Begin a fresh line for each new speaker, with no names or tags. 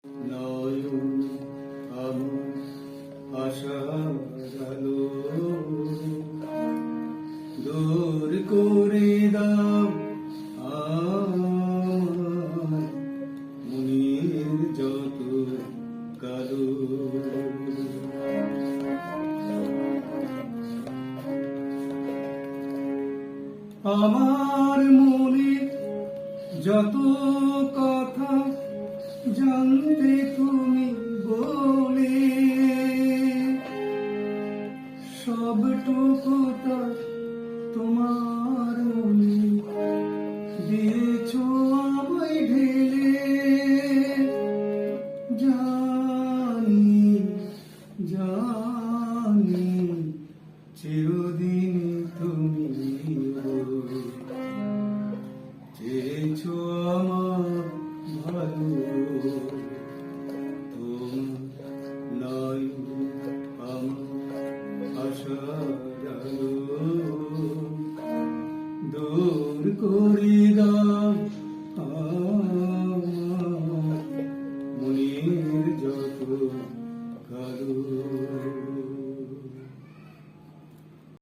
নয়ন আমার আশার আলো দূর করে দাও আমার মনের যত কালো। আমার মনে যত কথা জানতে তুমি বলে, সবটুকু তা তোমার মনে দিয়েছ আমায় ঢেলে। জানি জানি চিরদিন তুমি চেয়েছ আমার ভালো। তোমার নয়ন আমার আশার আলো দূর করে দাও